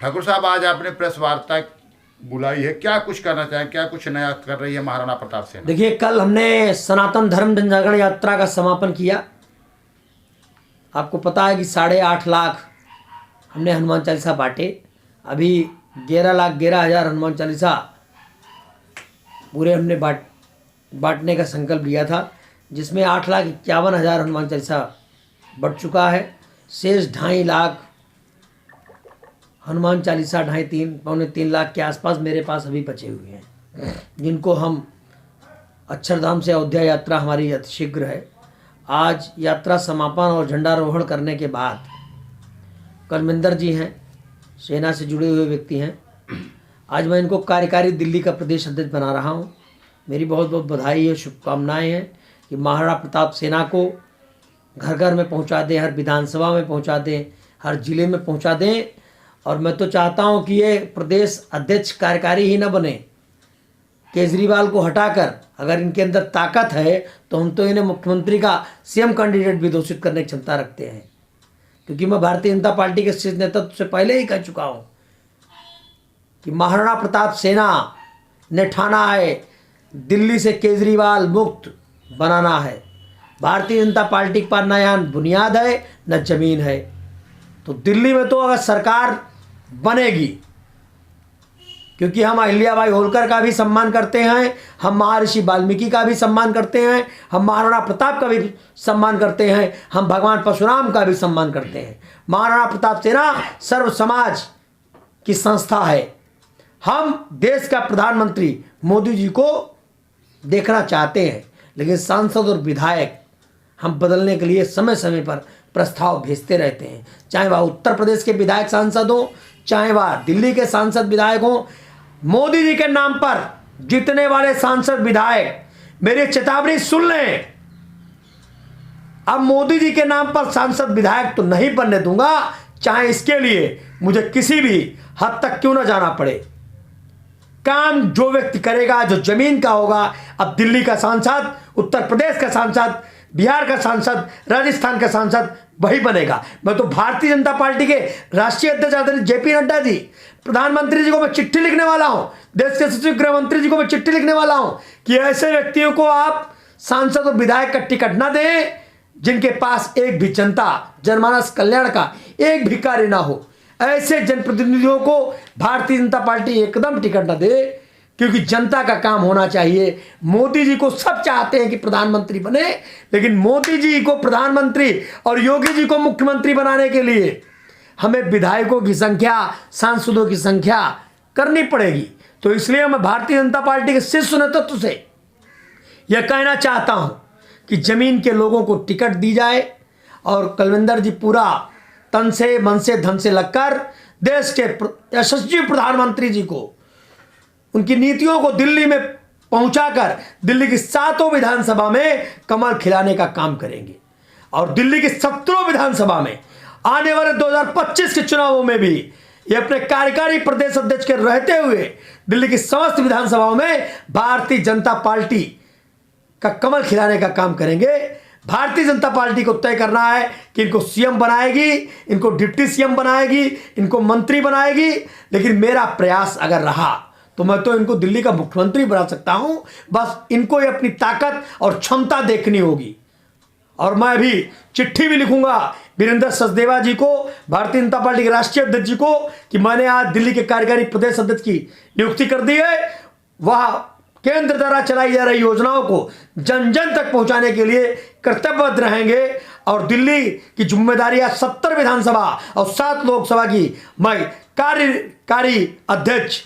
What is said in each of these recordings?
ठाकुर साहब, आज आपने प्रेस वार्ता बुलाई है, क्या कुछ करना चाहें, क्या कुछ नया कर रही है महाराणा प्रताप सेना? देखिए, कल हमने सनातन धर्म जनजागरण यात्रा का समापन किया। आपको पता है कि 8.5 लाख हमने हनुमान चालीसा बांटे। अभी 11,11,000 हनुमान चालीसा पूरे हमने बांटने का संकल्प लिया था, जिसमें 8,51,000 हनुमान चालीसा बढ़ चुका है। शेष 2.5 लाख हनुमान चालीसा 2.5-3 लाख के आसपास मेरे पास अभी बचे हुए हैं, जिनको हम अक्षरधाम से अयोध्या यात्रा हमारी अतिशीघ्र है। आज यात्रा समापन और झंडारोहण करने के बाद कलमिंदर जी हैं, सेना से जुड़े हुए व्यक्ति हैं, आज मैं इनको कार्यकारी दिल्ली का प्रदेश अध्यक्ष बना रहा हूं। मेरी बहुत बहुत बधाई है, शुभकामनाएं हैं कि महाराणा प्रताप सेना को घर घर में पहुंचा दें, हर विधानसभा में पहुंचा दें, हर जिले में पहुंचा दें। और मैं तो चाहता हूं कि ये प्रदेश अध्यक्ष कार्यकारी ही न बने। केजरीवाल को हटाकर अगर इनके अंदर ताकत है तो हम तो इन्हें मुख्यमंत्री का सीएम कैंडिडेट भी घोषित करने की क्षमता रखते हैं, क्योंकि मैं भारतीय जनता पार्टी के शीर्ष नेतृत्व से पहले ही कह चुका हूं कि महाराणा प्रताप सेना ने ठाना है दिल्ली से केजरीवाल मुक्त बनाना है। भारतीय जनता पार्टी के पास न यहाँ बुनियाद है न जमीन है। तो दिल्ली में तो अगर सरकार बनेगी, क्योंकि हम अहिल्याबाई होलकर का भी सम्मान करते हैं, हम महर्षि वाल्मीकि का भी सम्मान करते हैं, हम महाराणा प्रताप का भी सम्मान करते हैं, हम भगवान परशुराम का भी सम्मान करते हैं। महाराणा प्रताप सेना सर्व समाज की संस्था है। हम देश का प्रधानमंत्री मोदी जी को देखना चाहते हैं, लेकिन सांसद और विधायक हम बदलने के लिए समय समय पर प्रस्ताव भेजते रहते हैं, चाहे वह उत्तर प्रदेश के विधायक सांसद हो, चाहे वह दिल्ली के सांसद विधायक हो। मोदी जी के नाम पर जीतने वाले सांसद विधायक मेरी चेतावनी सुन लें, अब मोदी जी के नाम पर सांसद विधायक तो नहीं बनने दूंगा, चाहे इसके लिए मुझे किसी भी हद तक क्यों ना जाना पड़े। काम जो व्यक्ति करेगा, जो जमीन का होगा, अब दिल्ली का सांसद, उत्तर प्रदेश का सांसद, बिहार का सांसद, राजस्थान का सांसद वही बनेगा। मैं तो भारतीय जनता पार्टी के राष्ट्रीय अध्यक्ष आदरणीय जेपी नड्डा जी, प्रधानमंत्री जी को मैं चिट्ठी लिखने वाला हूं, देश के सचिव गृह मंत्री जी को मैं चिट्ठी लिखने वाला हूं कि ऐसे व्यक्तियों को आप सांसद और विधायक का टिकट ना दें जिनके पास एक भी जनता जनमानस कल्याण का एक भी कार्य ना हो। ऐसे जनप्रतिनिधियों को भारतीय जनता पार्टी एकदम टिकट ना दे, क्योंकि जनता का काम होना चाहिए। मोदी जी को सब चाहते हैं कि प्रधानमंत्री बने, लेकिन मोदी जी को प्रधानमंत्री और योगी जी को मुख्यमंत्री बनाने के लिए हमें विधायकों की संख्या, सांसदों की संख्या करनी पड़ेगी। तो इसलिए मैं भारतीय जनता पार्टी के शीर्ष नेतृत्व से यह कहना चाहता हूं कि जमीन के लोगों को टिकट दी जाए और कलविंदर जी पूरा तन से, मन से, धन से लगकर देश के यशस्वी प्रधानमंत्री जी को, उनकी नीतियों को दिल्ली में पहुंचाकर दिल्ली की 7 विधानसभा में कमल खिलाने का काम करेंगे। और दिल्ली की 17 विधानसभा में आने वाले 2025 के चुनावों में भी ये अपने कार्यकारी प्रदेश अध्यक्ष के रहते हुए दिल्ली की समस्त विधानसभाओं में भारतीय जनता पार्टी का कमल खिलाने का काम करेंगे। भारतीय जनता पार्टी को तय करना है कि इनको सीएम बनाएगी, इनको डिप्टी सीएम बनाएगी, इनको मंत्री बनाएगी, लेकिन मेरा प्रयास अगर रहा तो मैं तो इनको दिल्ली का मुख्यमंत्री बना सकता हूं। बस इनको ये अपनी ताकत और क्षमता देखनी होगी। और मैं भी चिट्ठी भी लिखूंगा वीरेंद्र सचदेवा जी को, भारतीय जनता पार्टी के राष्ट्रीय अध्यक्ष जी को, कि मैंने आज दिल्ली के कार्यकारी प्रदेश अध्यक्ष की नियुक्ति कर दी है। वह केंद्र द्वारा चलाई जा रही योजनाओं को जन जन तक पहुंचाने के लिए कर्तव्यबद्ध रहेंगे। और दिल्ली की जिम्मेदारियां 70 विधानसभा और 7 लोकसभा की मैं कार्यकारी अध्यक्ष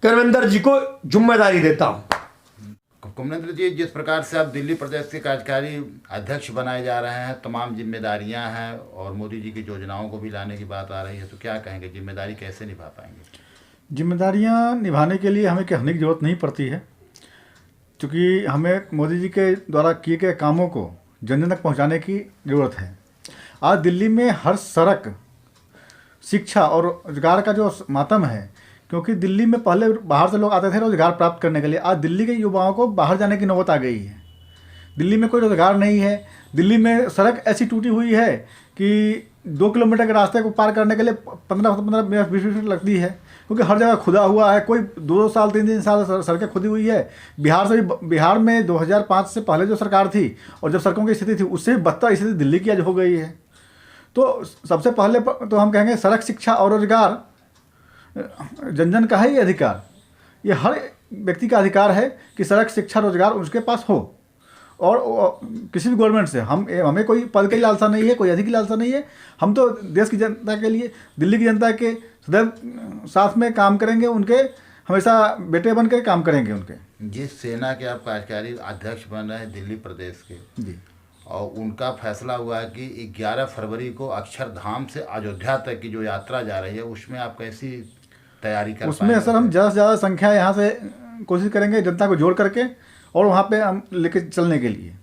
कलविंदर जी को जिम्मेदारी देता हूं। कमलेंद्र जी, जिस प्रकार से आप दिल्ली प्रदेश के कार्यकारी अध्यक्ष बनाए जा रहे हैं, तमाम जिम्मेदारियां हैं और मोदी जी की योजनाओं को भी लाने की बात आ रही है, तो क्या कहेंगे, जिम्मेदारी कैसे निभा पाएंगे? जिम्मेदारियां निभाने के लिए हमें कहने की जरूरत नहीं पड़ती है, क्योंकि हमें मोदी जी के द्वारा किए गए कामों को जन जन तक पहुँचाने की ज़रूरत है। आज दिल्ली में हर सड़क, शिक्षा और रोजगार का जो मातम है, क्योंकि दिल्ली में पहले बाहर से लोग आते थे रोजगार प्राप्त करने के लिए, आज दिल्ली के युवाओं को बाहर जाने की नौबत आ गई है। दिल्ली में कोई रोजगार नहीं है। दिल्ली में सड़क ऐसी टूटी हुई है कि 2 किलोमीटर के रास्ते को पार करने के लिए 15 मिनट 20 मिनट लगती है, क्योंकि हर जगह खुदा हुआ है। कोई 2 साल 3 साल सड़कें खुदी हुई है। बिहार में 2005 से पहले जो सरकार थी और जब सड़कों की स्थिति थी, उससे भी बदतर स्थिति दिल्ली की आज हो गई है। तो सबसे पहले तो हम कहेंगे सड़क, शिक्षा और रोजगार जन जन का है ये अधिकार। ये हर व्यक्ति का अधिकार है कि सड़क, शिक्षा, रोजगार उसके पास हो। और किसी भी गवर्नमेंट से हमें कोई पद की लालसा नहीं है, कोई अधिक की लालसा नहीं है। हम तो देश की जनता के लिए, दिल्ली की जनता के सदैव साथ में काम करेंगे, उनके हमेशा बेटे बन कर काम करेंगे उनके। जिस सेना के आप कार्यकारी अध्यक्ष बन रहे हैं दिल्ली प्रदेश के जी, और उनका फैसला हुआ है कि 11 फरवरी को अक्षरधाम से अयोध्या तक की जो यात्रा जा रही है, उसमें आप कैसी तैयारी कर उसमें पाएंगे? सर हम ज़्यादा से ज़्यादा संख्या यहाँ से कोशिश करेंगे जनता को जोड़ करके और वहाँ पे हम लेके चलने के लिए।